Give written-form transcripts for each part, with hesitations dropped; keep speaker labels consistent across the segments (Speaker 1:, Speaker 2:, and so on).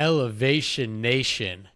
Speaker 1: Elevation Nation,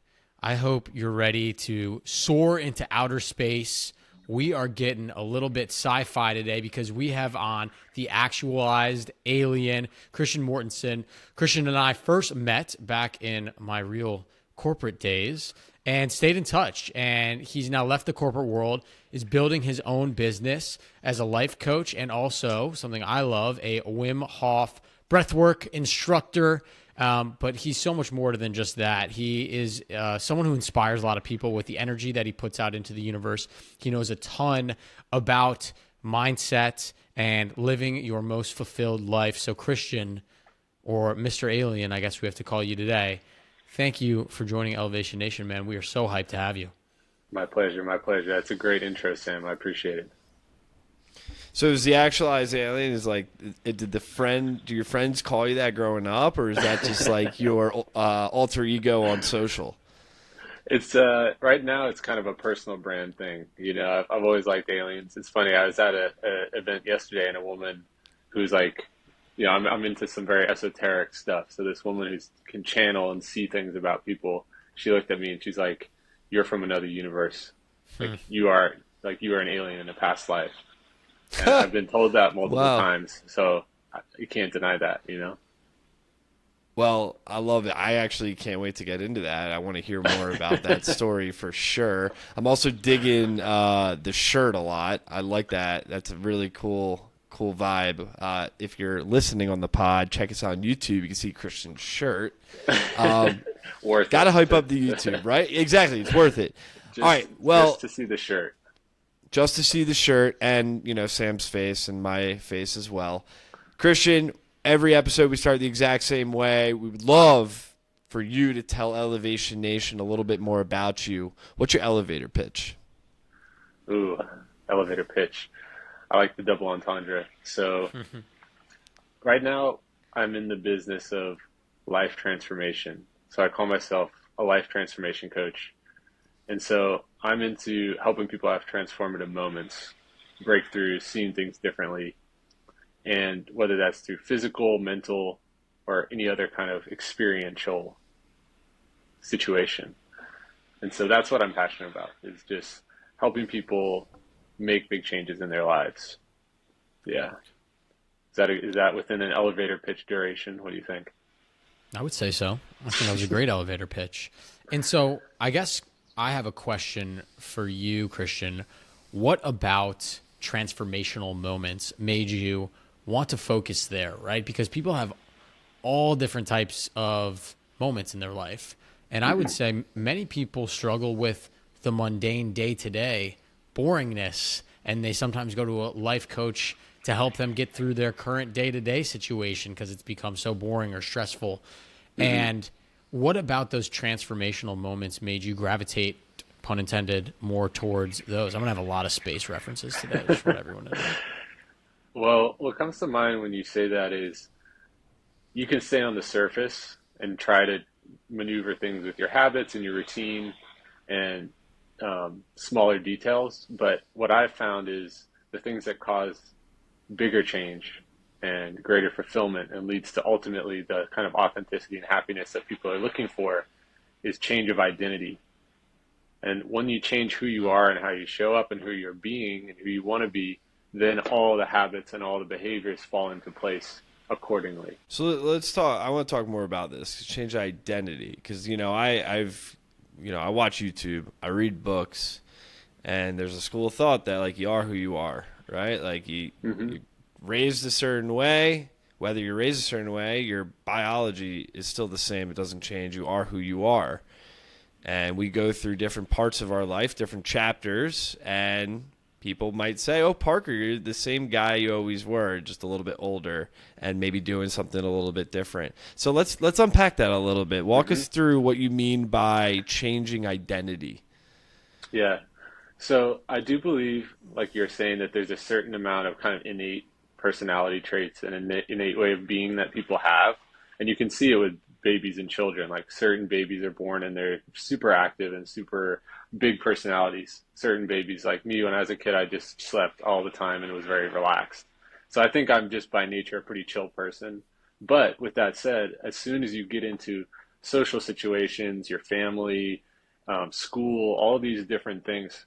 Speaker 1: I hope you're ready to soar into outer space. We are getting a little bit sci-fi today because we have on the actualized alien, Christian Mortensen. Christian and I first met back in my real corporate days and stayed in touch. And he's now left the corporate world, is building his own business as a life coach and also something I love, a Wim Hof breathwork instructor. But he's so much more than just that. He is someone who inspires a lot of people with the energy that he puts out into the universe. He knows a ton about mindset and living your most fulfilled life. So Christian, or Mr. Alien, I guess we have to call you today, thank you for joining Elevation Nation, man. We are so hyped to have you.
Speaker 2: My pleasure. My pleasure. That's a great intro, Sam. I appreciate it.
Speaker 3: So is the actualized alien is like, do your friends call you that growing up, or is that just like your alter ego on social?
Speaker 2: It's right now it's kind of a personal brand thing. I've always liked aliens. It's funny. I was at a event yesterday, and a woman who's like, I'm into some very esoteric stuff. So this woman who can channel and see things about people, she looked at me and she's like, "You're from another universe. You are an alien in a past life." And I've been told that multiple
Speaker 3: Wow.
Speaker 2: times, so you can't deny that,
Speaker 3: Well, I love it. I actually can't wait to get into that. I want to hear more about that story for sure. I'm also digging the shirt a lot. I like that. That's a really cool vibe. If you're listening on the pod, check us out on YouTube. You can see Christian's shirt.
Speaker 2: Worth
Speaker 3: Got to
Speaker 2: it.
Speaker 3: hype up the YouTube, right? Exactly. It's worth it.
Speaker 2: Just,
Speaker 3: All right. Well,
Speaker 2: just to see the shirt.
Speaker 3: just to see the shirt and, Sam's face and my face as well. Christian, every episode we start the exact same way. We would love for you to tell Elevation Nation a little bit more about you. What's your elevator pitch?
Speaker 2: Ooh, elevator pitch. I like the double entendre. So right now I'm in the business of life transformation. So I call myself a life transformation coach. And so I'm into helping people have transformative moments, breakthroughs, seeing things differently. And whether that's through physical, mental, or any other kind of experiential situation. And so that's what I'm passionate about, is just helping people make big changes in their lives. Yeah. Is that within an elevator pitch duration? What do you think?
Speaker 1: I would say so. I think that was a great elevator pitch. And so I guess I have a question for you, Christian. What about transformational moments made you want to focus there, right? Because people have all different types of moments in their life. And I would say many people struggle with the mundane day-to-day boringness, and they sometimes go to a life coach to help them get through their current day-to-day situation because it's become so boring or stressful. And what about those transformational moments made you gravitate, pun intended, more towards those? I'm going to have a lot of space references today. Just want everyone to know.
Speaker 2: Well, what comes to mind when you say that is you can stay on the surface and try to maneuver things with your habits and your routine and smaller details. But what I've found is the things that cause bigger change and greater fulfillment and leads to ultimately the kind of authenticity and happiness that people are looking for is change of identity. And when you change who you are and how you show up and who you're being and who you want to be, then all the habits and all the behaviors fall into place accordingly.
Speaker 3: So let's talk. I want to talk more about this. Change identity, because I watch YouTube, I read books, and there's a school of thought that like you are who you are, right? Like you're raised a certain way. Whether you're raised a certain way, your biology is still the same. It doesn't change. You are who you are, and we go through different parts of our life, different chapters, and people might say, "Oh, Parker, you're the same guy you always were, just a little bit older and maybe doing something a little bit different." So let's unpack that a little bit. Walk us through what you mean by changing identity.
Speaker 2: Yeah. So I do believe, like you're saying, that there's a certain amount of kind of innate personality traits and an innate way of being that people have. And you can see it with babies and children. Like certain babies are born and they're super active and super big personalities. Certain babies, like me, when I was a kid, I just slept all the time and was very relaxed. So I think I'm just by nature a pretty chill person. But with that said, as soon as you get into social situations, your family, school, all these different things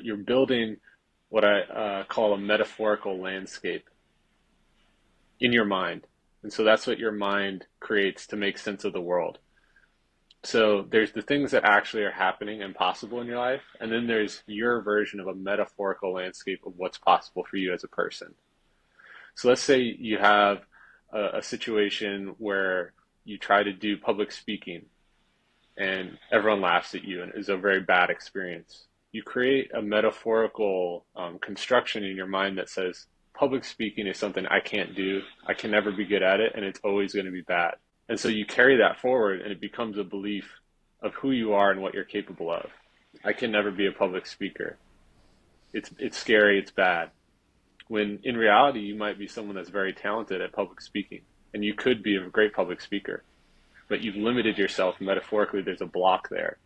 Speaker 2: you're building what I call a metaphorical landscape in your mind. And so that's what your mind creates to make sense of the world. So there's the things that actually are happening and possible in your life, and then there's your version of a metaphorical landscape of what's possible for you as a person. So let's say you have a situation where you try to do public speaking and everyone laughs at you and it's a very bad experience. You create a metaphorical construction in your mind that says public speaking is something I can't do, I can never be good at it, and it's always going to be bad. And so you carry that forward and it becomes a belief of who you are and what you're capable of. I can never be a public speaker. It's scary, it's bad. When in reality, you might be someone that's very talented at public speaking, and you could be a great public speaker, but you've limited yourself metaphorically. There's a block there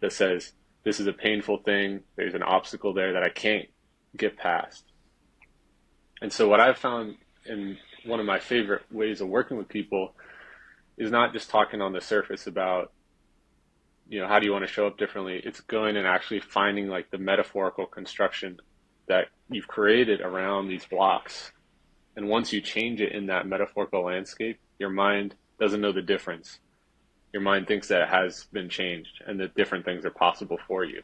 Speaker 2: that says, this is a painful thing. There's an obstacle there that I can't get past. And so what I've found in one of my favorite ways of working with people is not just talking on the surface about, how do you want to show up differently? It's going and actually finding like the metaphorical construction that you've created around these blocks. And once you change it in that metaphorical landscape, your mind doesn't know the difference. Your mind thinks that it has been changed and that different things are possible for you.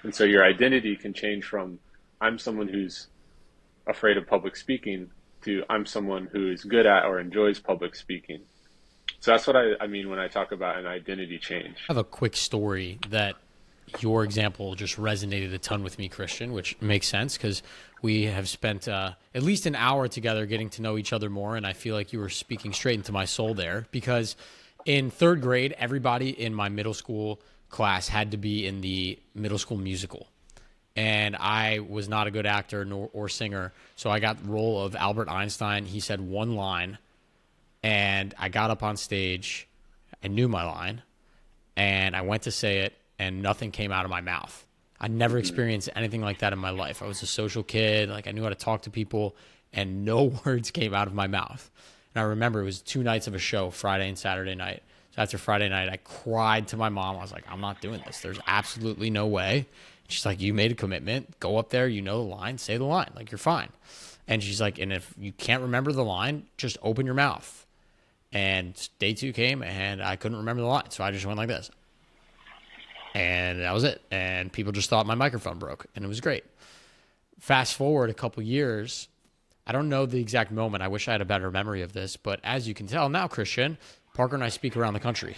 Speaker 2: And so your identity can change from, I'm someone who's afraid of public speaking, to I'm someone who is good at or enjoys public speaking. So that's what I mean when I talk about an identity change.
Speaker 1: I have a quick story that your example just resonated a ton with me, Christian, which makes sense because we have spent at least an hour together getting to know each other more, and I feel like you were speaking straight into my soul there, because in third grade, everybody in my middle school class had to be in the middle school musical. And I was not a good actor or singer, so I got the role of Albert Einstein. He said one line, and I got up on stage. I knew my line, and I went to say it, and nothing came out of my mouth. I never experienced anything like that in my life. I was a social kid. Like, I knew how to talk to people, and no words came out of my mouth. And I remember it was 2 nights of a show, Friday and Saturday night. So after Friday night, I cried to my mom. I was like, I'm not doing this. There's absolutely no way. She's like, you made a commitment. Go up there. You know the line. Say the line. Like, you're fine. And she's like, and if you can't remember the line, just open your mouth. And day 2 came, and I couldn't remember the line. So I just went like this. And that was it. And people just thought my microphone broke, and it was great. Fast forward a couple years. I don't know the exact moment. I wish I had a better memory of this. But as you can tell now, Christian, Parker and I speak around the country.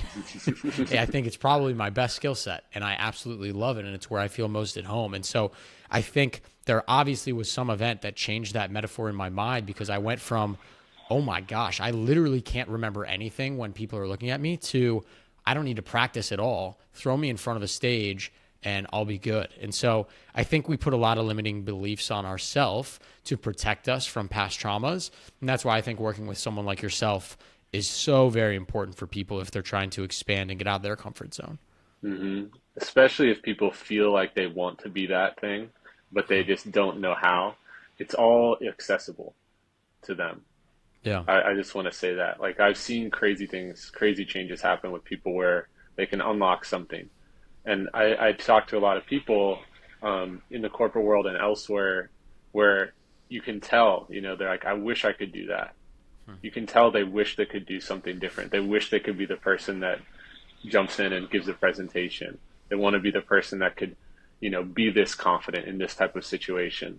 Speaker 1: I think it's probably my best skill set, and I absolutely love it, and it's where I feel most at home. And so I think there obviously was some event that changed that metaphor in my mind, because I went from, oh my gosh, I literally can't remember anything when people are looking at me, to I don't need to practice at all. Throw me in front of a stage and I'll be good. And so I think we put a lot of limiting beliefs on ourselves to protect us from past traumas. And that's why I think working with someone like yourself is so very important for people if they're trying to expand and get out of their comfort zone.
Speaker 2: Mm-hmm. Especially if people feel like they want to be that thing, but they just don't know how. It's all accessible to them.
Speaker 1: Yeah.
Speaker 2: I just want to say that. Like, I've seen crazy things, crazy changes happen with people where they can unlock something. And I talk to a lot of people in the corporate world and elsewhere where you can tell, they're like, I wish I could do that. You can tell they wish they could do something different. They wish they could be the person that jumps in and gives a presentation. They want to be the person that could, be this confident in this type of situation.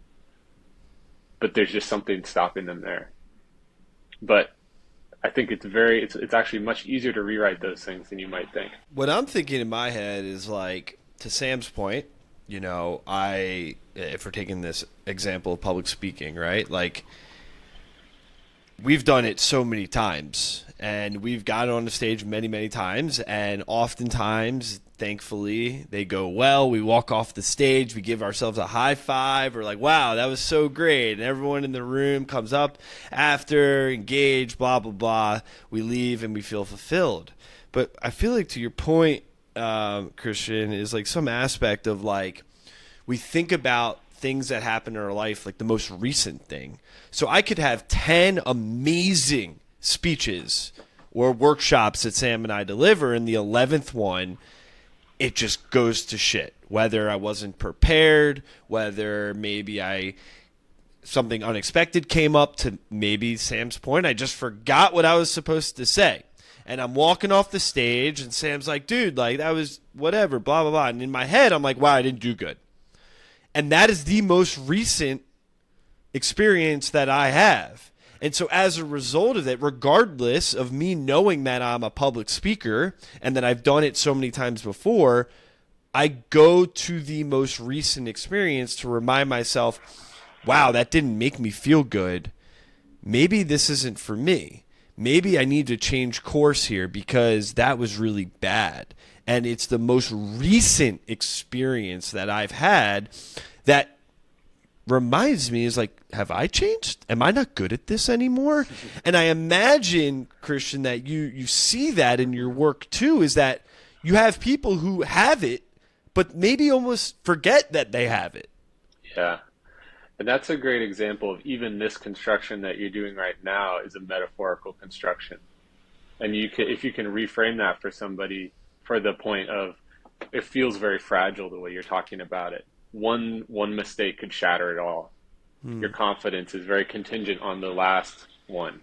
Speaker 2: But there's just something stopping them there. But I think it's actually much easier to rewrite those things than you might think.
Speaker 3: What I'm thinking in my head is, like, to Sam's point, if we're taking this example of public speaking, right? Like, we've done it so many times, and we've gotten on the stage many, many times, and oftentimes, thankfully, they go well. We walk off the stage, we give ourselves a high five, we're like, wow, that was so great, and everyone in the room comes up after, engaged, blah, blah, blah. We leave, and we feel fulfilled. But I feel like, to your point, Christian, is like some aspect of, like, we think about things that happen in our life, like the most recent thing. So I could have 10 amazing speeches or workshops that Sam and I deliver. And the 11th one, it just goes to shit. Whether I wasn't prepared, whether maybe something unexpected came up, to maybe Sam's point, I just forgot what I was supposed to say. And I'm walking off the stage and Sam's like, dude, like that was whatever, blah, blah, blah. And in my head, I'm like, wow, I didn't do good. And that is the most recent experience that I have. And so as a result of it, regardless of me knowing that I'm a public speaker and that I've done it so many times before, I go to the most recent experience to remind myself, wow, that didn't make me feel good. Maybe this isn't for me. Maybe I need to change course here because that was really bad. And it's the most recent experience that I've had that reminds me, is like, have I changed? Am I not good at this anymore? And I imagine, Christian, that you see that in your work too, is that you have people who have it, but maybe almost forget that they have it.
Speaker 2: Yeah. And that's a great example of even this construction that you're doing right now is a metaphorical construction. And if you can reframe that for somebody, for the point of, it feels very fragile the way you're talking about it. One mistake could shatter it all. Your confidence is very contingent on the last one.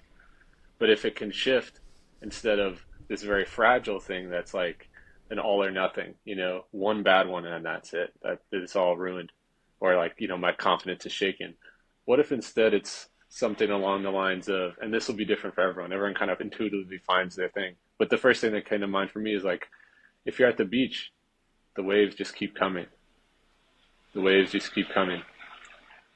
Speaker 2: But if it can shift, instead of this very fragile thing that's like an all or nothing, one bad one and that's it. It's all ruined. Or like, my confidence is shaken. What if instead it's something along the lines of, and this will be different for everyone. Everyone kind of intuitively finds their thing. But the first thing that came to mind for me is like, if you're at the beach, the waves just keep coming. The waves just keep coming.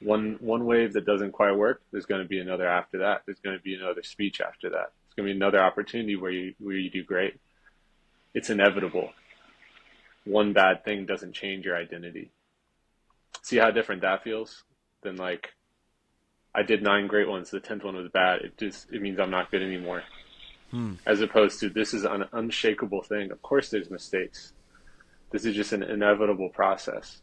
Speaker 2: One wave that doesn't quite work, there's going to be another after that. There's going to be another speech after that. There's going to be another opportunity where you do great. It's inevitable. One bad thing doesn't change your identity. See how different that feels than like, I did 9 great ones, the 10th one was bad. It means I'm not good anymore. As opposed to, this is an unshakable thing. Of course there's mistakes. This is just an inevitable process.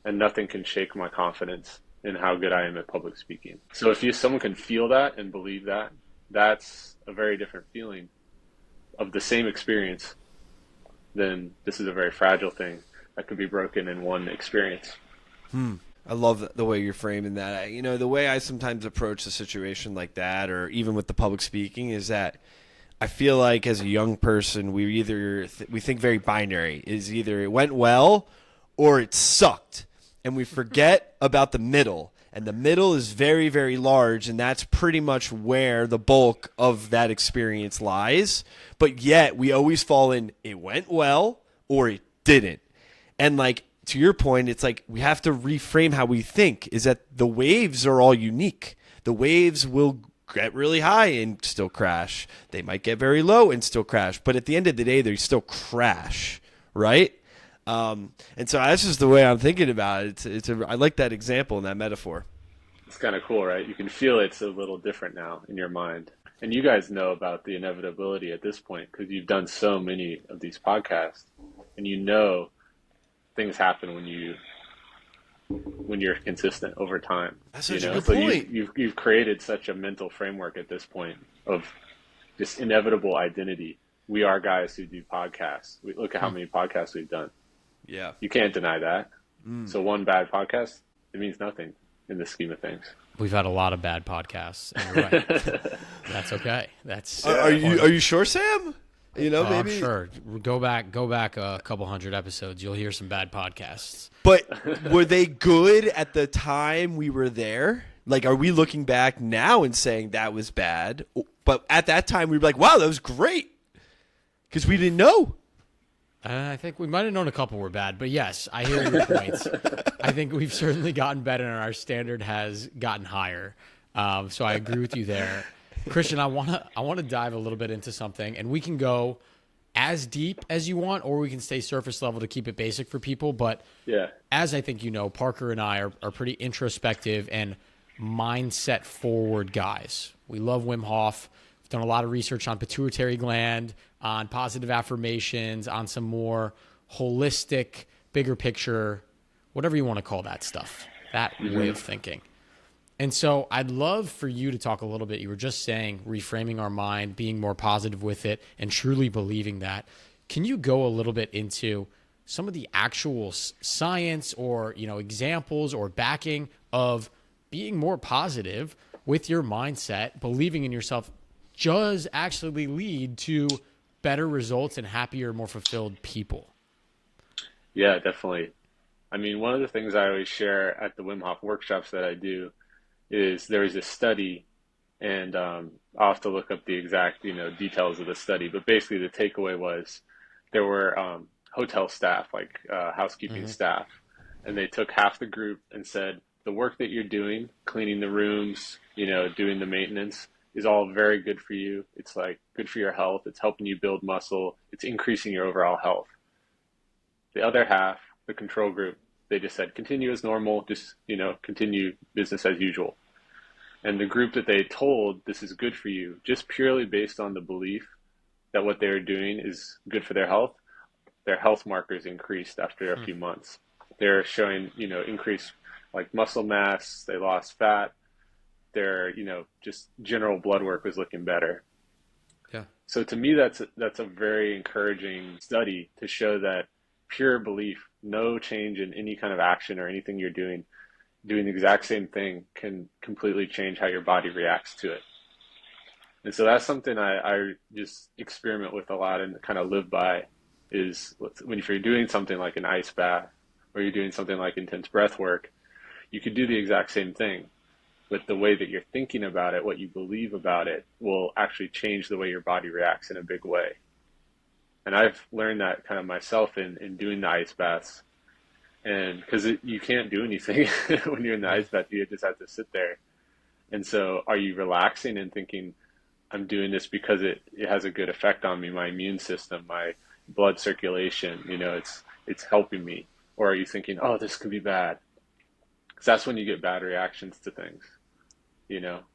Speaker 2: And nothing can shake my confidence in how good I am at public speaking. So if someone can feel that and believe that, that's a very different feeling of the same experience than this is a very fragile thing that could be broken in one experience.
Speaker 3: I love the way you're framing that. The way I sometimes approach a situation like that, or even with the public speaking, is that I feel like as a young person, we think very binary. Is either it went well or it sucked. And we forget about the middle. And the middle is very, very large, and that's pretty much where the bulk of that experience lies. But yet we always fall in, it went well or it didn't. And like, to your point, it's like we have to reframe how we think, is that the waves are all unique. The waves will get really high and still crash. They might get very low and still crash. But at the end of the day, they still crash, right? And so that's just the way I'm thinking about it. I like that example and that metaphor.
Speaker 2: It's kind of cool, right? You can feel it's a little different now in your mind. And you guys know about the inevitability at this point because you've done so many of these podcasts, and things happen when you're consistent over time.
Speaker 3: That's such a good point.
Speaker 2: You've created such a mental framework at this point of just inevitable identity. We are guys who do podcasts. Look at how many podcasts we've done.
Speaker 3: Yeah.
Speaker 2: You can't deny that. So one bad podcast, it means nothing in the scheme of things.
Speaker 1: We've had a lot of bad podcasts. And you're right. That's okay. That's
Speaker 3: Are you sure, Sam? Maybe.
Speaker 1: I'm sure. Go back a couple hundred episodes. You'll hear some bad podcasts.
Speaker 3: But were they good at the time we were there? Like, are we looking back now and saying that was bad? But at that time, we were like, wow, that was great. Because we didn't know.
Speaker 1: I think we might have known a couple were bad. But yes, I hear your points. I think we've certainly gotten better and our standard has gotten higher. So I agree with you there. Christian, I want to dive a little bit into something, and we can go as deep as you want, or we can stay surface level to keep it basic for people. But
Speaker 2: yeah,
Speaker 1: as I think Parker and I are pretty introspective and mindset forward guys. We love Wim Hof. We've done a lot of research on pituitary gland, on positive affirmations, on some more holistic, bigger picture, whatever you want to call that stuff, that way of thinking. And so I'd love for you to talk a little bit. You were just saying reframing our mind, being more positive with it, and truly believing that. Can you go a little bit into some of the actual science or, examples or backing of being more positive with your mindset, believing in yourself does actually lead to better results and happier, more fulfilled people?
Speaker 2: Yeah, definitely. I mean, one of the things I always share at the Wim Hof workshops that I do is there is a study, and I'll have to look up the exact, details of the study, but basically the takeaway was there were hotel staff, like housekeeping
Speaker 1: Mm-hmm.
Speaker 2: staff, and they took half the group and said, the work that you're doing, cleaning the rooms, doing the maintenance, is all very good for you. It's like good for your health. It's helping you build muscle. It's increasing your overall health. The other half, the control group, they just said, continue as normal, just, continue business as usual. And the group that they told this is good for you, just purely based on the belief that what they're doing is good for their health markers increased after a few months. They're showing, increased like muscle mass, they lost fat, their, just general blood work was looking better.
Speaker 1: Yeah.
Speaker 2: So to me, that's a very encouraging study to show that pure belief, no change in any kind of action or anything you're doing the exact same thing can completely change how your body reacts to it. And so that's something I just experiment with a lot and kind of live by is when if you're doing something like an ice bath or you're doing something like intense breath work, you could do the exact same thing. But the way that you're thinking about it, what you believe about it, will actually change the way your body reacts in a big way. And I've learned that kind of myself in doing the ice baths. And because you can't do anything when you're in the
Speaker 1: Yeah.
Speaker 2: ice bath, you just have to sit there. And so are you relaxing and thinking, I'm doing this because it has a good effect on me, my immune system, my blood circulation, it's helping me. Or are you thinking, oh, this could be bad? Because that's when you get bad reactions to things.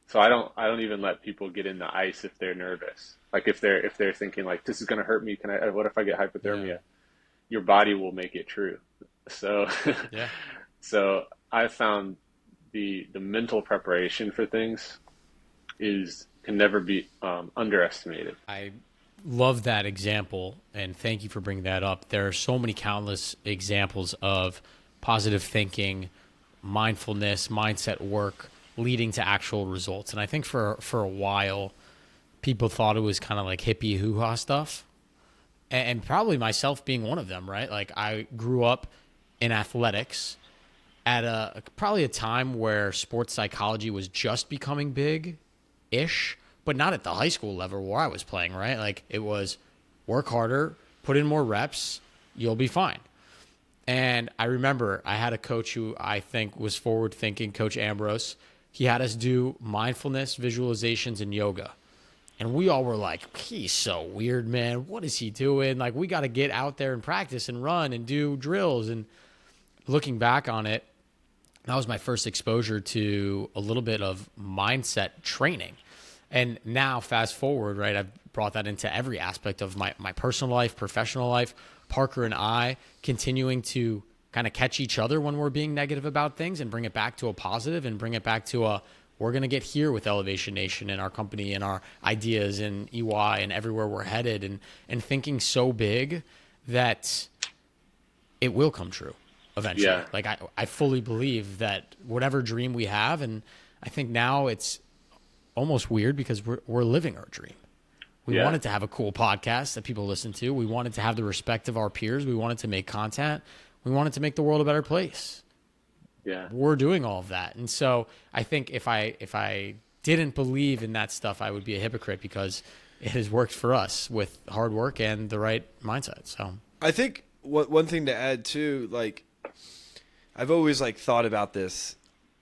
Speaker 2: So I don't even let people get in the ice if they're nervous. Like if they're thinking like this is gonna hurt me, what if I get
Speaker 1: Yeah.
Speaker 2: hypothermia? Your body will make it true. So
Speaker 1: Yeah.
Speaker 2: so I found the mental preparation for things is can never be underestimated.
Speaker 1: I love that example, and thank you for bringing that up. There are so many countless examples of positive thinking, mindfulness, mindset work leading to actual results. And I think for a while, people thought it was kind of like hippie hoo-ha stuff, and probably myself being one of them, right? Like I grew up in athletics at probably a time where sports psychology was just becoming big ish, but not at the high school level where I was playing, right? Like it was work harder, put in more reps, you'll be fine. And I remember I had a coach who I think was forward thinking, Coach Ambrose. He had us do mindfulness, visualizations, and yoga. And we all were like, he's so weird, man. What is he doing? Like, we got to get out there and practice and run and do drills. And looking back on it, that was my first exposure to a little bit of mindset training. And now, fast forward, right, I've brought that into every aspect of my personal life, professional life. Parker and I continuing to kind of catch each other when we're being negative about things and bring it back to a positive and bring it back to we're going to get here with Elevation Nation and our company and our ideas and EY and everywhere we're headed and thinking so big that it will come true eventually.
Speaker 2: Yeah.
Speaker 1: Like I fully believe that whatever dream we have, and I think now it's almost weird because we're living our dream. We
Speaker 2: Yeah.
Speaker 1: wanted to have a cool podcast that people listen to. We wanted to have the respect of our peers. We wanted to make content. We wanted to make the world a better place.
Speaker 2: Yeah.
Speaker 1: We're doing all of that. And so I think if I didn't believe in that stuff, I would be a hypocrite because it has worked for us with hard work and the right mindset. So
Speaker 3: I think one thing to add too, like I've always like thought about this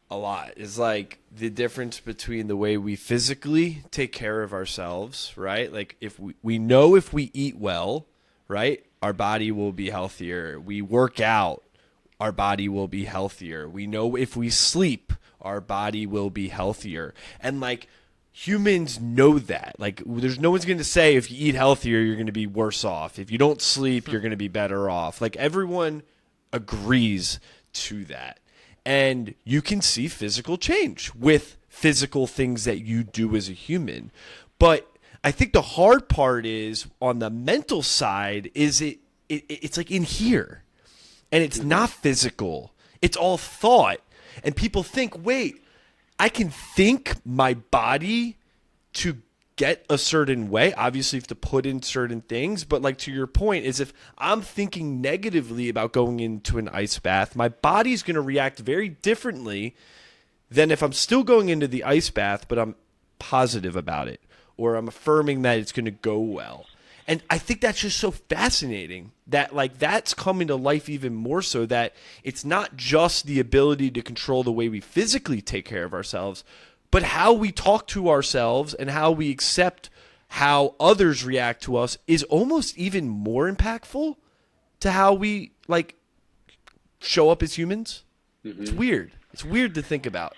Speaker 3: a lot, is like the difference between the way we physically take care of ourselves, right? Like if we know if we eat well, right, our body will be healthier. We work out, our body will be healthier. We know if we sleep, our body will be healthier. And like humans know that. Like there's no one's going to say if you eat healthier, you're going to be worse off. If you don't sleep, you're going to be better off. Like everyone agrees to that. and you can see physical change with physical things that you do as a human. But I think the hard part is on the mental side is it's like in here, and it's not physical. It's all thought. And people think, wait, I can think my body to get a certain way. Obviously, you have to put in certain things. But like to your point is if I'm thinking negatively about going into an ice bath, my body's going to react very differently than if I'm still going into the ice bath, but I'm positive about it, or I'm affirming that it's going to go well. And I think that's just so fascinating that like that's coming to life even more so, that it's not just the ability to control the way we physically take care of ourselves, but how we talk to ourselves and how we accept how others react to us is almost even more impactful to how we like show up as humans. Mm-hmm. It's weird. It's weird to think about.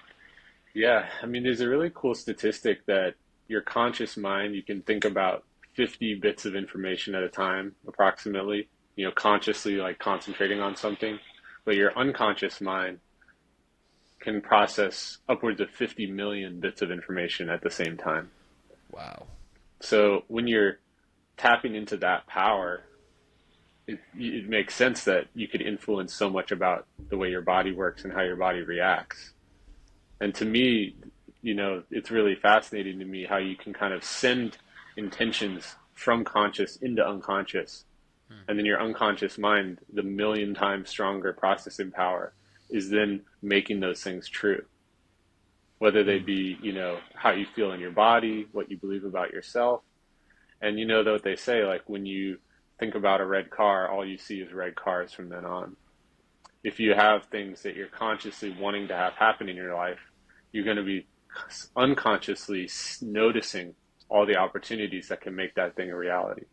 Speaker 2: Yeah. I mean, there's a really cool statistic that your conscious mind, you can think about 50 bits of information at a time, approximately, consciously like concentrating on something, but your unconscious mind can process upwards of 50 million bits of information at the same time.
Speaker 3: Wow.
Speaker 2: So when you're tapping into that power, it makes sense that you could influence so much about the way your body works and how your body reacts. And to me, it's really fascinating to me how you can kind of send intentions from conscious into unconscious. And then your unconscious mind, the 1,000,000 times stronger processing power, is then making those things true. Whether they be, how you feel in your body, what you believe about yourself. And what they say, like when you think about a red car, all you see is red cars from then on. If you have things that you're consciously wanting to have happen in your life, you're going to be unconsciously noticing all the opportunities that can make that thing a reality.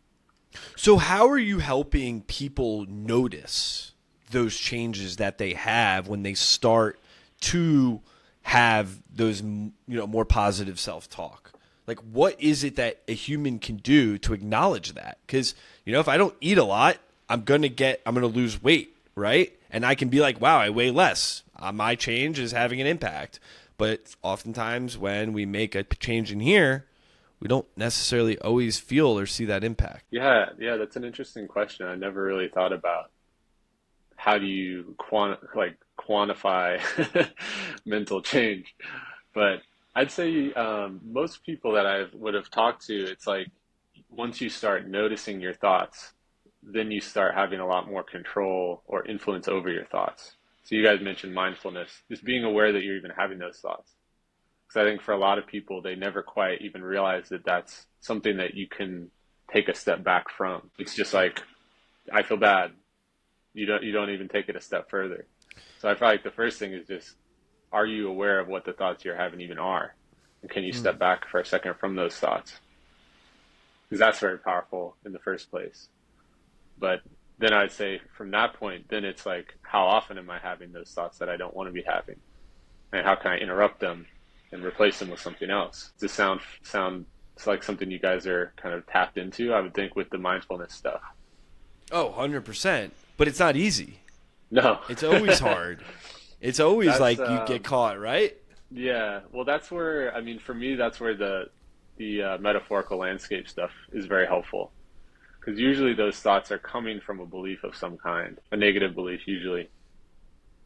Speaker 3: So how are you helping people notice those changes that they have when they start to have those, more positive self-talk? Like, what is it that a human can do to acknowledge that? Because, if I don't eat a lot, I'm going to lose weight, right? And I can be like, wow, I weigh less. My change is having an impact. But oftentimes when we make a change in here, we don't necessarily always feel or see that impact.
Speaker 2: Yeah, that's an interesting question. I never really thought about how do you quantify mental change. But I'd say most people that I would have talked to, it's like once you start noticing your thoughts, then you start having a lot more control or influence over your thoughts. So you guys mentioned mindfulness, just being aware that you're even having those thoughts. Because I think for a lot of people, they never quite even realize that that's something that you can take a step back from. It's just like, I feel bad. You don't even take it a step further. So I feel like the first thing is just, are you aware of what the thoughts you're having even are? And can you step back for a second from those thoughts? Because that's very powerful in the first place. But then I'd say from that point, then it's like, how often am I having those thoughts that I don't want to be having? And how can I interrupt them and replace them with something else? Does this sound like something you guys are kind of tapped into, I would think, with the mindfulness stuff?
Speaker 3: Oh, 100%. But it's not easy.
Speaker 2: No.
Speaker 3: It's always hard. It's always like you get caught, right?
Speaker 2: Yeah. Well, that's where, for me, that's where the metaphorical landscape stuff is very helpful. Because usually those thoughts are coming from a belief of some kind, a negative belief usually,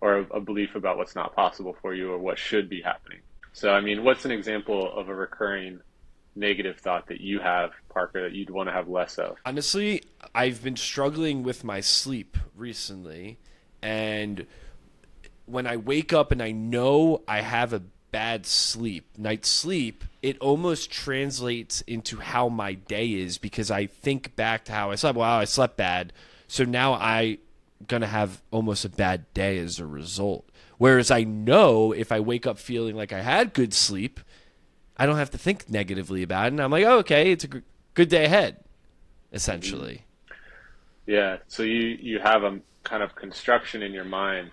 Speaker 2: or a belief about what's not possible for you or what should be happening. So, what's an example of a recurring negative thought that you have, Parker, that you'd want to have less of?
Speaker 3: Honestly, I've been struggling with my sleep recently, and when I wake up and I know I have a bad night's sleep, it almost translates into how my day is, because I think back to how I slept. Wow, I slept bad. So now I'm going to have almost a bad day as a result. Whereas I know if I wake up feeling like I had good sleep, I don't have to think negatively about it. And I'm like, oh, okay, it's a good day ahead, essentially.
Speaker 2: Yeah. So you have a kind of construction in your mind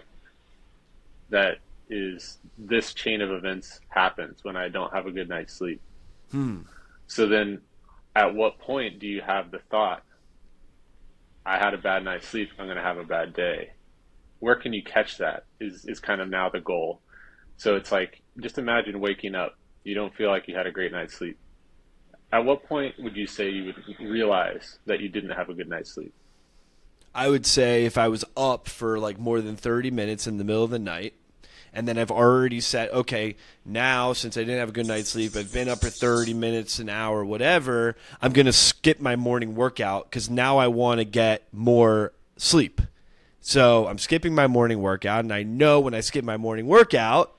Speaker 2: that is, this chain of events happens when I don't have a good night's sleep. So then at what point do you have the thought, I had a bad night's sleep, I'm going to have a bad day? where can you catch that is kind of now the goal. So it's like, just imagine waking up. You don't feel like you had a great night's sleep. At what point would you say you would realize that you didn't have a good night's sleep?
Speaker 3: I would say if I was up for like more than 30 minutes in the middle of the night, and then I've already said, okay, now since I didn't have a good night's sleep, I've been up for 30 minutes, an hour, whatever, I'm going to skip my morning workout because now I want to get more sleep. So I'm skipping my morning workout, and I know when I skip my morning workout,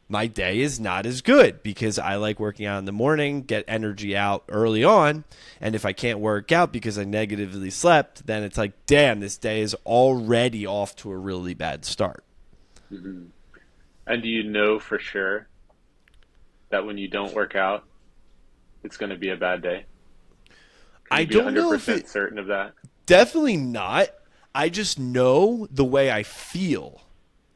Speaker 3: my day is not as good because I like working out in the morning, get energy out early on. And if I can't work out because I negatively slept, then it's like, damn, this day is already off to a really bad start.
Speaker 2: Hmm. And do you know for sure that when you don't work out, it's going to be a bad day? Can
Speaker 3: I
Speaker 2: you be
Speaker 3: don't know if
Speaker 2: 100% certain of that?
Speaker 3: definitely not. I just know the way I feel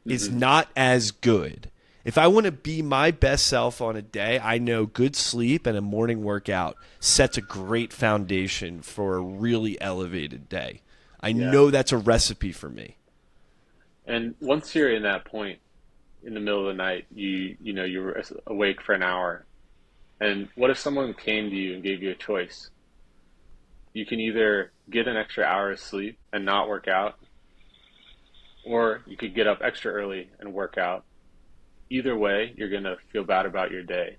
Speaker 3: is
Speaker 2: Hmm.
Speaker 3: not as good. If I want to be my best self on a day, I know good sleep and a morning workout sets a great foundation for a really elevated day. I
Speaker 2: Yeah.
Speaker 3: know that's a recipe for me.
Speaker 2: And once you're in that point in the middle of the night, you were awake for an hour. And what if someone came to you and gave you a choice? You can either get an extra hour of sleep and not work out, or you could get up extra early and work out. Either way, you're going to feel bad about your day.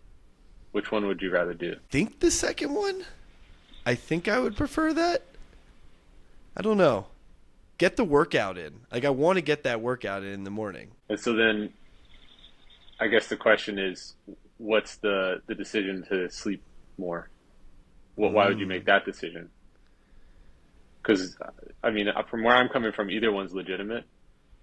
Speaker 2: Which one would you rather do?
Speaker 3: Think the second one? I think I would prefer that. I don't know. Get the workout in. Like I want to get that workout in the morning.
Speaker 2: And so then I guess the question is, what's the decision to sleep more? Why would you make that decision? Because, I mean, from where I'm coming from, either one's legitimate.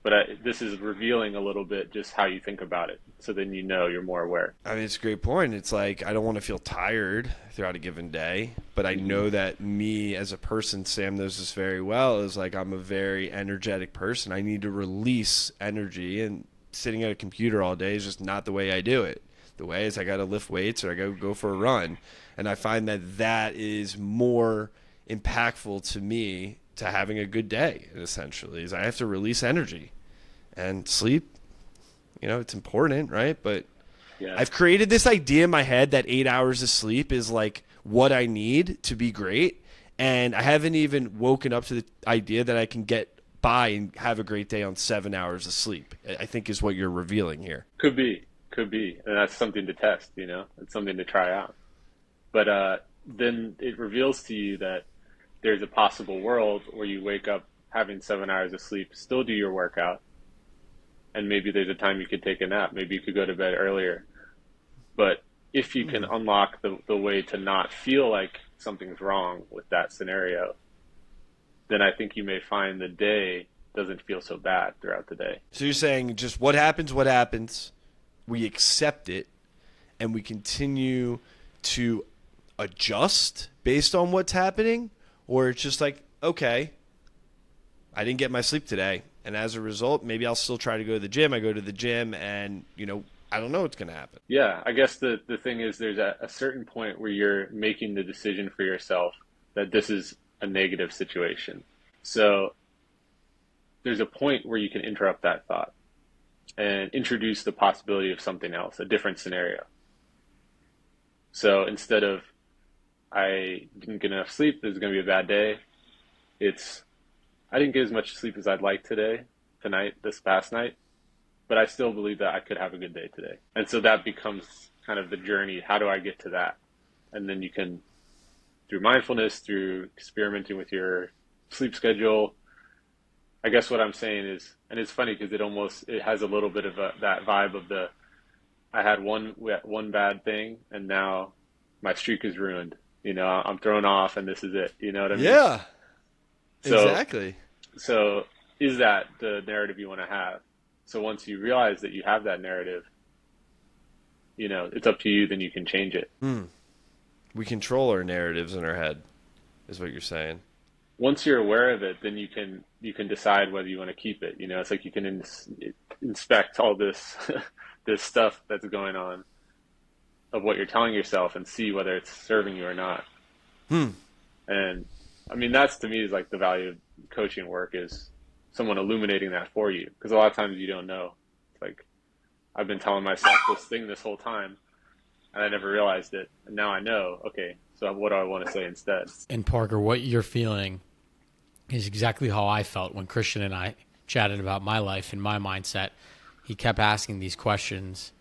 Speaker 2: But this is revealing a little bit just how you think about it. So then you're more aware.
Speaker 3: I mean, it's a great point. It's like I don't want to feel tired throughout a given day, but I know that me as a person, Sam knows this very well, is like I'm a very energetic person. I need to release energy, and sitting at a computer all day is just not the way I do it. The way is I got to lift weights or I got to go for a run. And I find that that is more impactful to me to having a good day, essentially, is I have to release energy. And sleep, it's important, right? But
Speaker 2: Yeah.
Speaker 3: I've created this idea in my head that 8 hours of sleep is like what I need to be great. And I haven't even woken up to the idea that I can get by and have a great day on 7 hours of sleep, I think is what you're revealing here.
Speaker 2: Could be. And that's something to test, It's something to try out. But then it reveals to you that there's a possible world where you wake up having 7 hours of sleep, still do your workout, and maybe there's a time you could take a nap. Maybe you could go to bed earlier. But if you can unlock the way to not feel like something's wrong with that scenario, then I think you may find the day doesn't feel so bad throughout the day.
Speaker 3: So you're saying just what happens, we accept it, and we continue to adjust based on what's happening? Or it's just like, okay, I didn't get my sleep today, and as a result, maybe I'll still try to go to the gym. I go to the gym, and, I don't know what's going to happen.
Speaker 2: Yeah, I guess the thing is there's a certain point where you're making the decision for yourself that this is a negative situation. So there's a point where you can interrupt that thought and introduce the possibility of something else, a different scenario. So instead of, I didn't get enough sleep, this is going to be a bad day, it's, I didn't get as much sleep as I'd like tonight, this past night, but I still believe that I could have a good day today. And so that becomes kind of the journey. How do I get to that? And then you can, through mindfulness, through experimenting with your sleep schedule, I guess what I'm saying is, and it's funny because it has a little bit of that vibe of I had one bad thing and now my streak is ruined. I'm thrown off and this is it. You know what I mean?
Speaker 3: Yeah,
Speaker 2: So,
Speaker 3: exactly.
Speaker 2: So is that the narrative you want to have? So once you realize that you have that narrative, it's up to you, then you can change it.
Speaker 3: We control our narratives in our head, is what you're saying.
Speaker 2: Once you're aware of it, then you can decide whether you want to keep it. It's like you can inspect all this this stuff that's going on of what you're telling yourself and see whether it's serving you or not. And I mean, that's to me is like the value of coaching work is someone illuminating that for you. Because a lot of times you don't know. It's like, I've been telling myself this thing this whole time, and I never realized it. And now I know, okay, so what do I want to say instead?
Speaker 1: And Parker, what you're feeling is exactly how I felt when Christian and I chatted about my life and my mindset. He kept asking these questions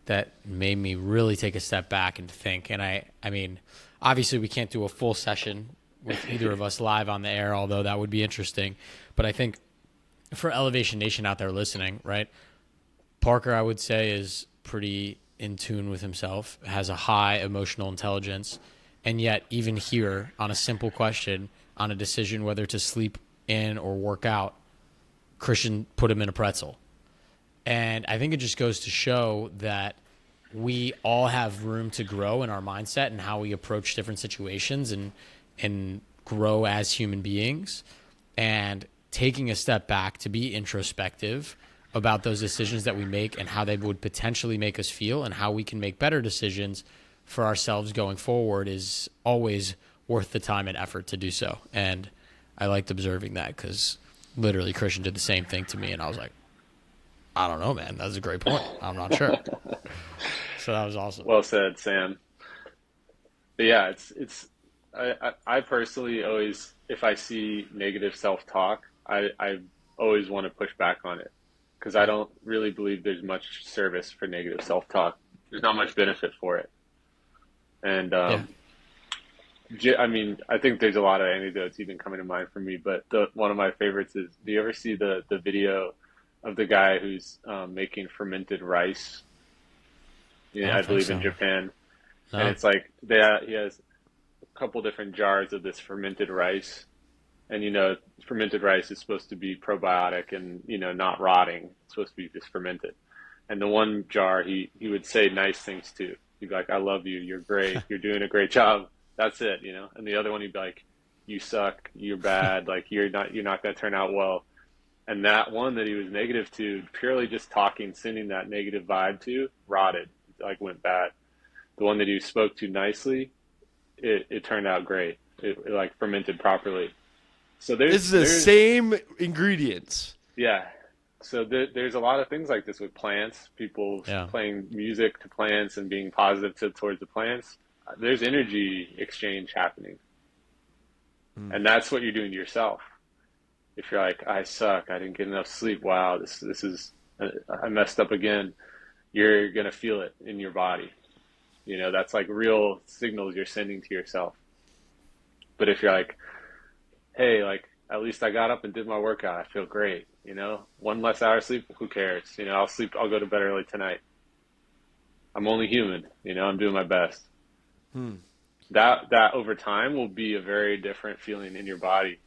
Speaker 1: that made me really take a step back and think. And I mean, obviously we can't do a full session with either of us live on the air, although that would be interesting. But I think for Elevation Nation out there listening, right, Parker, I would say, is pretty in tune with himself, has a high emotional intelligence, and yet even here on a simple question, on a decision whether to sleep in or work out, Christian put him in a pretzel. And I think it just goes to show that we all have room to grow in our mindset and how we approach different situations and grow as human beings. And taking a step back to be introspective about those decisions that we make and how they would potentially make us feel and how we can make better decisions for ourselves going forward is always worth the time and effort to do so. And I liked observing that because literally Christian did the same thing to me, and I was like, I don't know, man. That's a great point. I'm not sure. So that was awesome.
Speaker 2: Well said, Sam. But yeah, I personally always, if I see negative self-talk, I always want to push back on it because I don't really believe there's much service for negative self-talk. There's not much benefit for it. And, I mean, I think there's a lot of anecdotes even coming to mind for me, but one of my favorites is, do you ever see the video of the guy who's making fermented rice? Yeah, I believe so. In Japan. No. And it's like he has a couple different jars of this fermented rice. And, you know, fermented rice is supposed to be probiotic and, you know, not rotting. It's supposed to be just fermented. And the one jar he would say nice things to. He'd be like, I love you. You're great. You're doing a great job. That's it, you know. And the other one he'd be like, you suck. You're bad. Like, you're not going to turn out well. And that one that he was negative to, purely just talking, sending that negative vibe to, rotted, like went bad. The one that he spoke to nicely, it turned out great. It like fermented properly. So there's
Speaker 3: the same ingredients.
Speaker 2: Yeah. So there's a lot of things like this with plants, people playing music to plants and being positive towards the plants. There's energy exchange happening. And that's what you're doing to yourself. If you're like, I suck, I didn't get enough sleep, wow, this is, I messed up again, you're going to feel it in your body. You know, that's like real signals you're sending to yourself. But if you're like, hey, like, at least I got up and did my workout, I feel great, you know, one less hour of sleep, who cares? You know, I'll go to bed early tonight. I'm only human, you know, I'm doing my best. That over time will be a very different feeling in your body,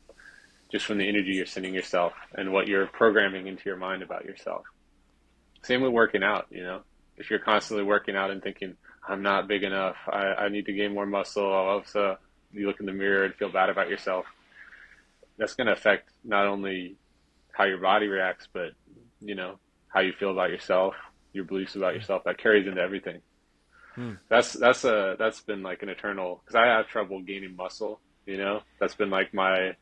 Speaker 2: just from the energy you're sending yourself and what you're programming into your mind about yourself. Same with working out, you know. If you're constantly working out and thinking, I'm not big enough, I need to gain more muscle, so you look in the mirror and feel bad about yourself, that's going to affect not only how your body reacts, but, you know, how you feel about yourself, your beliefs about yourself. That carries into everything. That's been like an eternal, because I have trouble gaining muscle, you know. That's been like my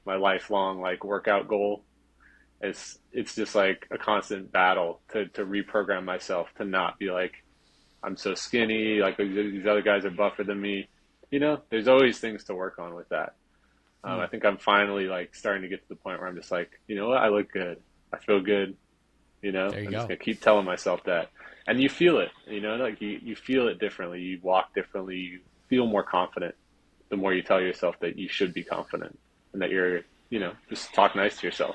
Speaker 2: lifelong like workout goal. It's just like a constant battle to reprogram myself to not be like, I'm so skinny, like these other guys are buffer than me. You know, there's always things to work on with that. I think I'm finally like starting to get to the point where I'm just like, you know what, I look good, I feel good, you know. I'm just gonna keep telling myself that. And you feel it, you know, like you feel it differently, you walk differently, you feel more confident the more you tell yourself that you should be confident and that you're, you know, just talk nice to yourself.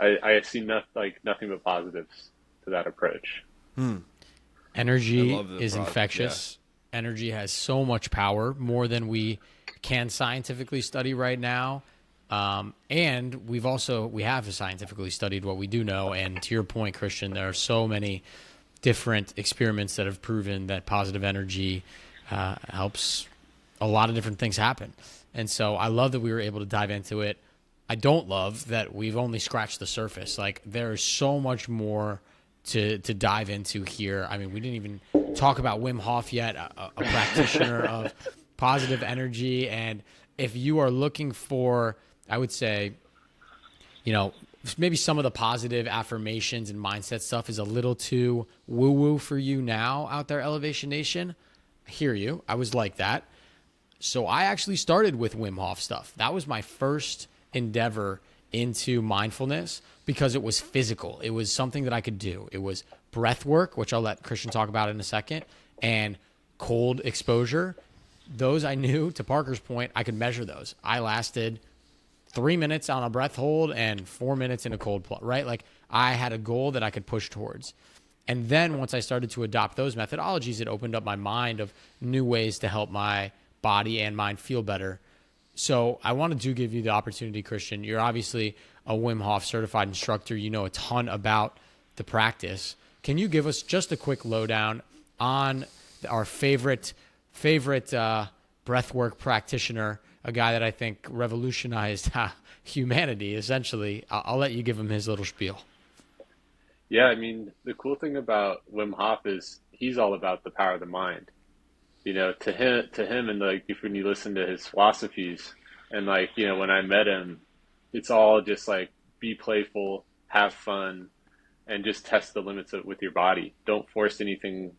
Speaker 2: I see nothing but positives to that approach.
Speaker 1: Energy is infectious. Yeah. Energy has so much power, more than we can scientifically study right now. And we have scientifically studied what we do know. And to your point, Christian, there are so many different experiments that have proven that positive energy helps a lot of different things happen. And so I love that we were able to dive into it. I don't love that we've only scratched the surface. Like, there is so much more to dive into here. I mean, we didn't even talk about Wim Hof yet, a practitioner of positive energy. And if you are looking for, I would say, you know, maybe some of the positive affirmations and mindset stuff is a little too woo woo for you now out there, Elevation Nation. I hear you. I was like that. So I actually started with Wim Hof stuff. That was my first endeavor into mindfulness because it was physical. It was something that I could do. It was breath work, which I'll let Christian talk about in a second, and cold exposure. Those I knew, to Parker's point, I could measure those. I lasted 3 minutes on a breath hold and 4 minutes in a cold plunge, right? Like I had a goal that I could push towards. And then once I started to adopt those methodologies, it opened up my mind of new ways to help my body and mind feel better. So I wanted to give you the opportunity, Christian. You're obviously a Wim Hof certified instructor. You know a ton about the practice. Can you give us just a quick lowdown on our favorite breathwork practitioner, a guy that I think revolutionized humanity, essentially? I'll let you give him his little spiel.
Speaker 2: Yeah, I mean, the cool thing about Wim Hof is he's all about the power of the mind. You know, to him, and like if when you listen to his philosophies, and like, you know, when I met him, it's all just like be playful, have fun, and just test the limits with your body. Don't force anything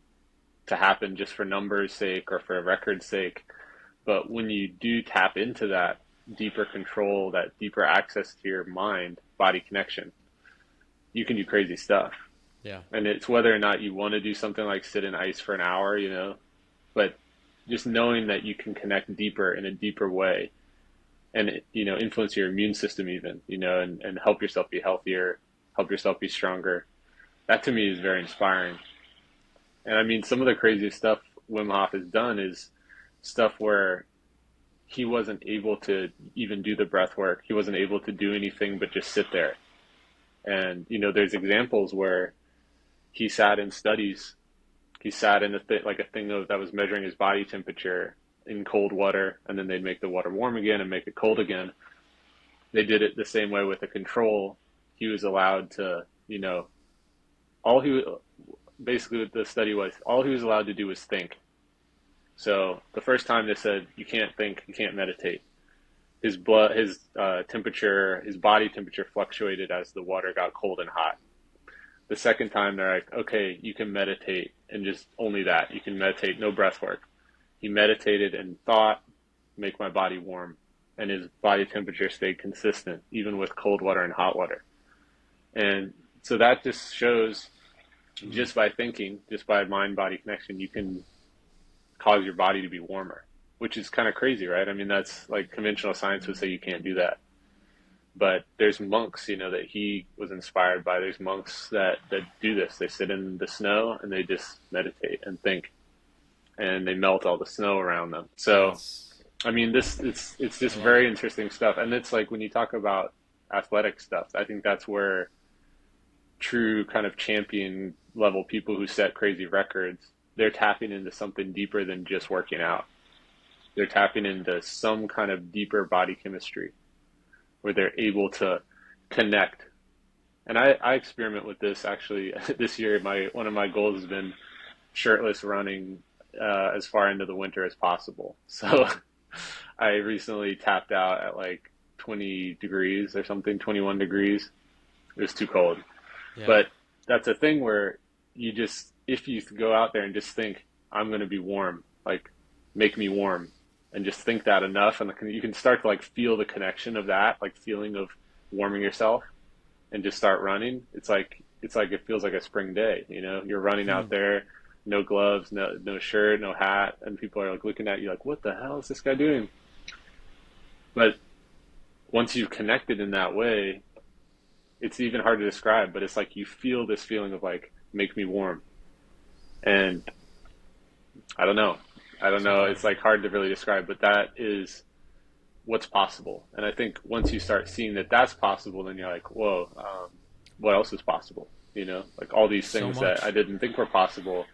Speaker 2: to happen just for numbers' sake or for a record's sake. But when you do tap into that deeper control, that deeper access to your mind body connection, you can do crazy stuff.
Speaker 1: Yeah.
Speaker 2: And it's whether or not you want to do something like sit in ice for an hour, you know, but just knowing that you can connect deeper in a deeper way and, you know, influence your immune system even, you know, and help yourself be healthier, help yourself be stronger. That to me is very inspiring. And I mean, some of the craziest stuff Wim Hof has done is stuff where he wasn't able to even do the breath work. He wasn't able to do anything but just sit there. And, you know, there's examples where he sat in studies. He sat in like a thing that was measuring his body temperature in cold water, and then they'd make the water warm again and make it cold again. They did it the same way with a control. He was allowed to, you know, basically what the study was, all he was allowed to do was think. So the first time they said, you can't think, you can't meditate. His temperature, his body temperature fluctuated as the water got cold and hot. The second time they're like, okay, you can meditate, and just only that. You can meditate, no breath work. He meditated and thought, make my body warm. And his body temperature stayed consistent, even with cold water and hot water. And so that just shows, just by thinking, just by mind-body connection, you can cause your body to be warmer, which is kind of crazy, right? I mean, that's like conventional science would say you can't do that. But there's monks, you know, that he was inspired by. There's monks that do this. They sit in the snow and they just meditate and think, and they melt all the snow around them. So, I mean, it's just very interesting stuff. And it's like when you talk about athletic stuff, I think that's where true kind of champion level people who set crazy records, they're tapping into something deeper than just working out. They're tapping into some kind of deeper body chemistry, where they're able to connect. And I experiment with this actually this year. One of my goals has been shirtless running as far into the winter as possible. So I recently tapped out at like 20 degrees or something, 21 degrees. It was too cold. Yeah. But that's a thing where if you go out there and just think, I'm going to be warm, like make me warm. And just think that enough, and you can start to like feel the connection of that, like feeling of warming yourself, and just start running. It's like it feels like a spring day. You know, you're running out there, no gloves, no shirt, no hat, and people are like looking at you like, what the hell is this guy doing? But once you've connected in that way, it's even hard to describe. But it's like you feel this feeling of like, make me warm, and I don't know. It's like hard to really describe, but that is what's possible. And I think once you start seeing that that's possible, then you're like, whoa, what else is possible? You know, like all these things that I didn't think were possible,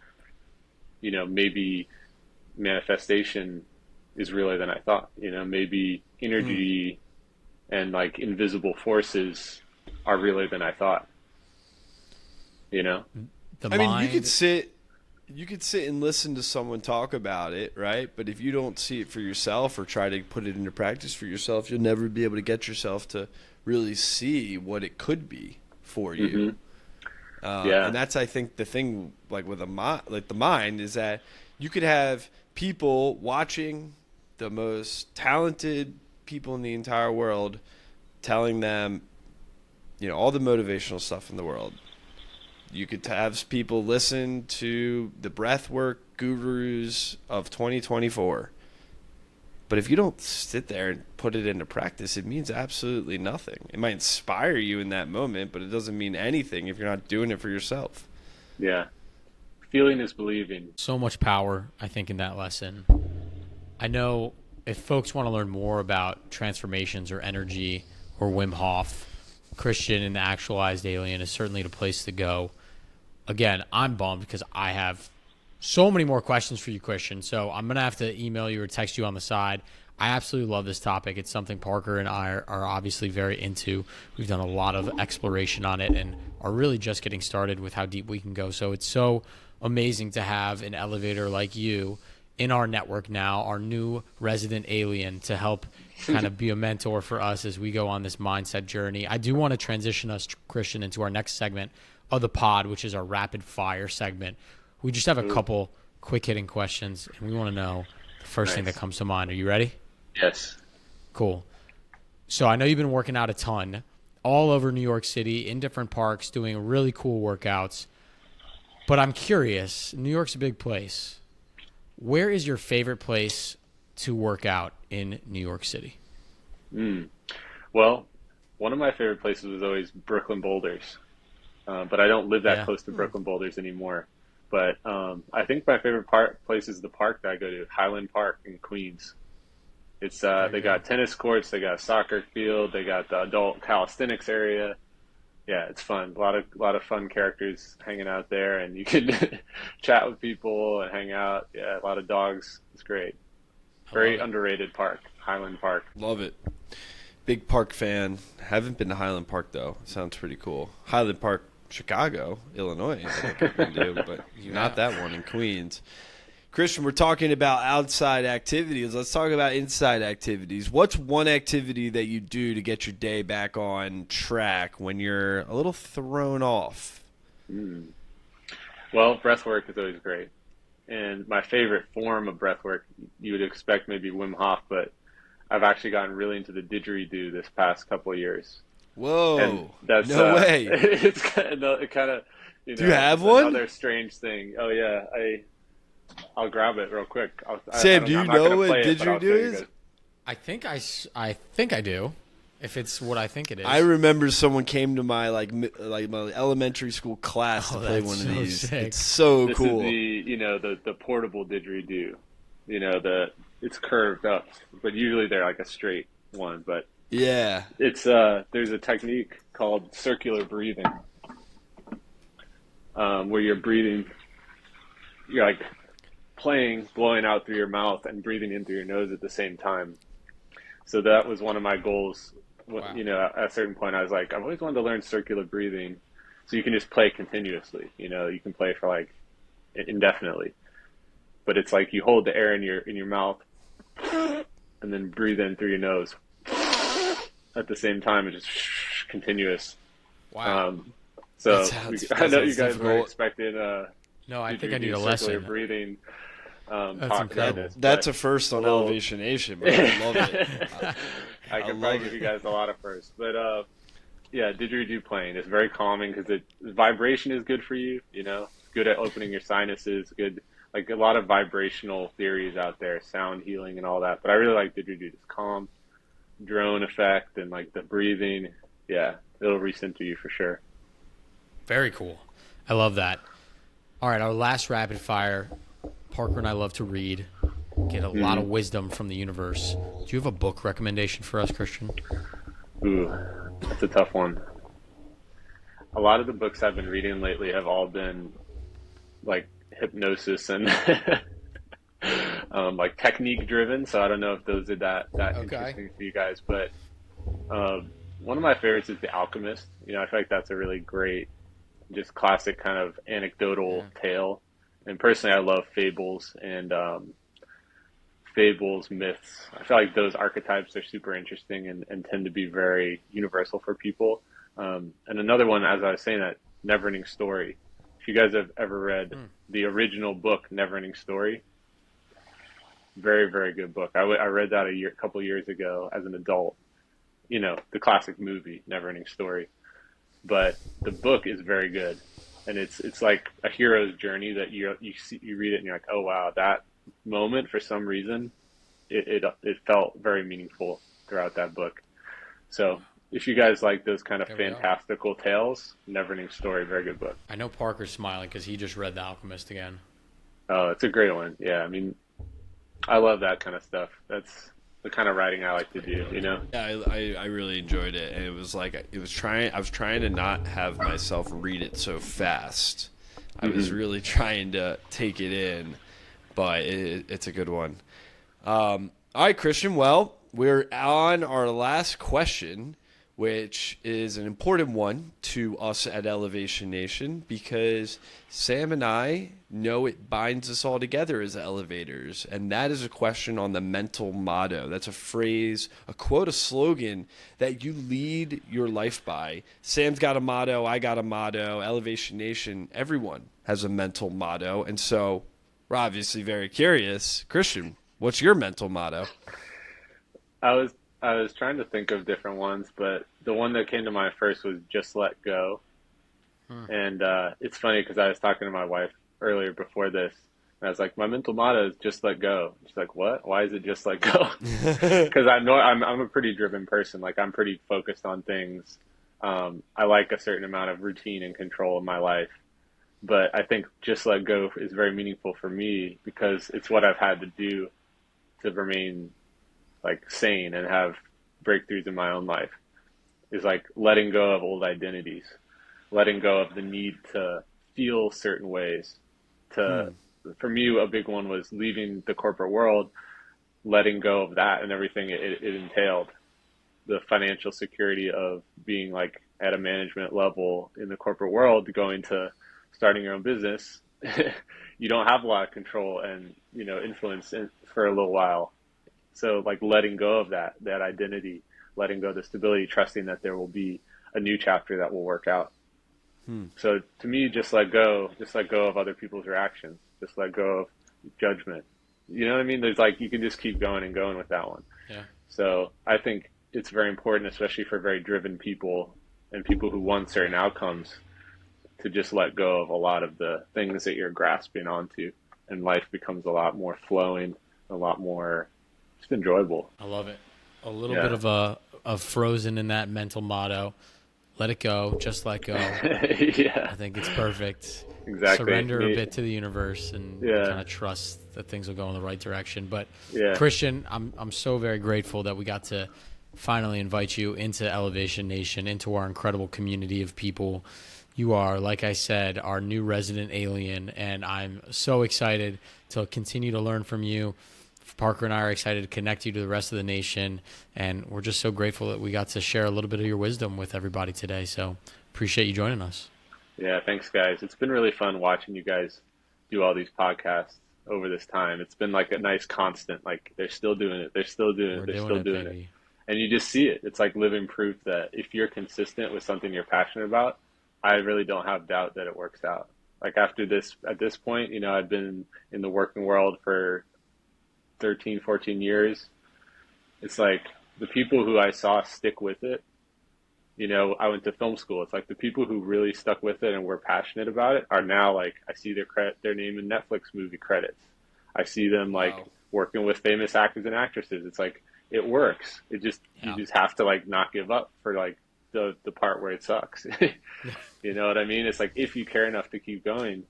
Speaker 2: you know, maybe manifestation is realer than I thought, you know, maybe energy and like invisible forces are realer than I thought, you know?
Speaker 3: I mean, you you could sit and listen to someone talk about it, right? But if you don't see it for yourself or try to put it into practice for yourself, you'll never be able to get yourself to really see what it could be for you.
Speaker 2: Yeah.
Speaker 3: And that's, I think, the thing, like with the mind, is that you could have people watching the most talented people in the entire world, telling them, all the motivational stuff in the world. You could have people listen to the breathwork gurus of 2024. But if you don't sit there and put it into practice, it means absolutely nothing. It might inspire you in that moment, but it doesn't mean anything if you're not doing it for yourself.
Speaker 2: Yeah. Feeling is believing.
Speaker 1: So much power, I think, in that lesson. I know if folks want to learn more about transformations or energy or Wim Hof, Christian and the Actualized Alien is certainly the place to go. Again, I'm bummed because I have so many more questions for you, Christian. So I'm going to have to email you or text you on the side. I absolutely love this topic. It's something Parker and I are obviously very into. We've done a lot of exploration on it and are really just getting started with how deep we can go. So it's so amazing to have an elevator like you in our network now, our new resident alien, to help kind of be a mentor for us as we go on this mindset journey. I do want to transition us, Christian, into our next segment of the pod, which is our rapid fire segment. We just have a couple quick hitting questions, and we want to know the first thing that comes to mind. Are you ready?
Speaker 2: Yes.
Speaker 1: Cool. So I know you've been working out a ton all over New York City in different parks doing really cool workouts. But I'm curious, New York's a big place. Where is your favorite place to work out in New York City?
Speaker 2: Well, one of my favorite places was always Brooklyn Boulders. But I don't live that close to Brooklyn Boulders anymore. But I think my favorite place is the park that I go to, Highland Park in Queens. It's they got tennis courts, they got a soccer field, they got the adult calisthenics area. Yeah, it's fun. A lot of fun characters hanging out there, and you can chat with people and hang out. Yeah, a lot of dogs. It's great. Very underrated park, Highland Park.
Speaker 3: Love it. Big park fan. Haven't been to Highland Park though. Sounds pretty cool. Highland Park, Chicago, Illinois, I think I've been to, but not that one in Queens. Christian, we're talking about outside activities. Let's talk about inside activities. What's one activity that you do to get your day back on track when you're a little thrown off?
Speaker 2: Well, breath work is always great. And my favorite form of breath work, you would expect maybe Wim Hof, but I've actually gotten really into the didgeridoo this past couple of years.
Speaker 3: Whoa!
Speaker 2: And that's,
Speaker 3: no way.
Speaker 2: It's kind of,
Speaker 3: do you have one?
Speaker 2: Another strange thing. Oh yeah, I'll grab it real quick.
Speaker 3: Sam, do you know what didgeridoo is?
Speaker 1: I think I do. If it's what I think it is.
Speaker 3: I remember someone came to my like my elementary school class to play one of these.
Speaker 1: Sick.
Speaker 3: It's so
Speaker 2: this
Speaker 3: cool.
Speaker 2: Is the portable didgeridoo. It's curved up, but usually they're like a straight one. But
Speaker 3: yeah,
Speaker 2: it's there's a technique called circular breathing, where you're breathing, you're like blowing out through your mouth and breathing in through your nose at the same time. So that was one of my goals. Wow. At a certain point, I was like, I've always wanted to learn circular breathing, so you can just play continuously. You can play for like indefinitely, but it's like you hold the air in your mouth and then breathe in through your nose at the same time. It's just continuous.
Speaker 1: Wow.
Speaker 2: I know you guys were expecting.
Speaker 1: No, I think I need a lesson.
Speaker 2: Breathing.
Speaker 1: That's incredible.
Speaker 3: That's a first on Elevation Nation, but I love it.
Speaker 2: I can probably give you guys a lot of firsts, but yeah, didgeridoo playing is very calming because vibration is good for you. Good at opening your sinuses. Good, like a lot of vibrational theories out there, sound healing and all that. But I really like didgeridoo. It's calm, drone effect, and like the breathing. Yeah, it'll recenter you for sure.
Speaker 1: Very cool. I love that. All right, our last rapid fire. Parker and I love to read, get a lot of wisdom from the universe. Do you have a book recommendation for us, Christian?
Speaker 2: Ooh, that's a tough one. A lot of the books I've been reading lately have all been like hypnosis and like technique driven. So I don't know if those are that interesting for you guys. But one of my favorites is The Alchemist. I feel like that's a really great, just classic kind of anecdotal tale. And personally, I love fables and fables, myths. I feel like those archetypes are super interesting and tend to be very universal for people. And another one, as I was saying, that Neverending Story. If you guys have ever read the original book, Neverending Story, very, very good book. I read that a couple years ago as an adult. You know, the classic movie, Neverending Story. But the book is very good, and it's like a hero's journey that you read it and you're like, oh wow, that moment for some reason it felt very meaningful throughout that book. So if you guys like those kind of
Speaker 1: There we go.
Speaker 2: fantastical tales, Neverending Story, very good book.
Speaker 1: I know Parker's smiling because he just read The Alchemist again.
Speaker 2: Oh, it's a great one. Yeah, I mean, I love that kind of stuff. That's the kind of writing I like to do, you know?
Speaker 3: Yeah, I really enjoyed it, and it was like I was trying to not have myself read it so fast. I was really trying to take it in, but it's a good one. All right, Christian. Well, we're on our last question, which is an important one to us at Elevation Nation because Sam and I know it binds us all together as elevators. And that is a question on the mental motto. That's a phrase, a quote, a slogan that you lead your life by. Sam's got a motto. I got a motto. Elevation Nation, everyone has a mental motto. And so we're obviously very curious. Christian, what's your mental motto?
Speaker 2: I was trying to think of different ones, but the one that came to mind first was just let go. And it's funny because I was talking to my wife earlier before this, and I was like, my mental motto is just let go. She's like, what? Why is it just let go? Because I know I'm a pretty driven person. Like I'm pretty focused on things. I like a certain amount of routine and control in my life. But I think just let go is very meaningful for me because it's what I've had to do to remain like sane and have breakthroughs in my own life is like letting go of old identities, letting go of the need to feel certain ways. For me, a big one was leaving the corporate world, letting go of that and everything it entailed, the financial security of being like at a management level in the corporate world, going to starting your own business. You don't have a lot of control and, you know, influence for a little while. So like letting go of that identity, letting go of the stability, trusting that there will be a new chapter that will work out. So to me, just let go of other people's reactions, just let go of judgment. You know what I mean? There's like, you can just keep going and going with that one.
Speaker 1: Yeah.
Speaker 2: So I think it's very important, especially for very driven people and people who want certain outcomes, to just let go of a lot of the things that you're grasping onto, and life becomes a lot more flowing, a lot more just enjoyable.
Speaker 1: I love it. A little bit of frozen in that mental motto. Let it go. Just let go.
Speaker 2: Yeah,
Speaker 1: I think it's perfect.
Speaker 2: exactly.
Speaker 1: Surrender a bit to the universe and
Speaker 2: Yeah.
Speaker 1: kind of trust that things will go in the right direction. But
Speaker 2: Yeah.
Speaker 1: Christian, I'm so very grateful that we got to finally invite you into Elevation Nation, into our incredible community of people. You are, like I said, our new resident alien, and I'm so excited to continue to learn from you. Parker and I are excited to connect you to the rest of the nation, and we're just so grateful that we got to share a little bit of your wisdom with everybody today. So appreciate you joining us.
Speaker 2: Yeah, thanks guys. It's been really fun watching you guys do all these podcasts over this time. It's been like a nice constant, like they're still doing it. They're still doing
Speaker 1: We're
Speaker 2: it. They're
Speaker 1: doing
Speaker 2: still
Speaker 1: it,
Speaker 2: doing it.
Speaker 1: baby.
Speaker 2: And you just see it. It's like living proof that if you're consistent with something you're passionate about, I really don't have doubt that it works out. Like after this, at this point, you know, I've been in the working world for 13, 14 years. It's like the people who I saw stick with it, you know, I went to film school. It's like the people who really stuck with it and were passionate about it are now like, I see their name in Netflix movie credits. I see them like
Speaker 3: Wow.
Speaker 2: working with famous actors and actresses. It's like, it works. It just,
Speaker 1: Yeah.
Speaker 2: you just have to like not give up for like the part where it sucks. You know what I mean? It's like, if you care enough to keep going,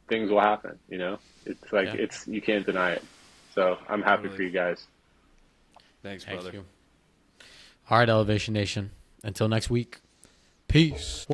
Speaker 2: things will happen, you know? It's like,
Speaker 1: Yeah.
Speaker 2: you can't deny it. So I'm happy
Speaker 3: Totally.
Speaker 2: for you guys.
Speaker 3: Thanks,
Speaker 1: Thank
Speaker 3: brother.
Speaker 1: you. All right, Elevation Nation. Until next week, peace.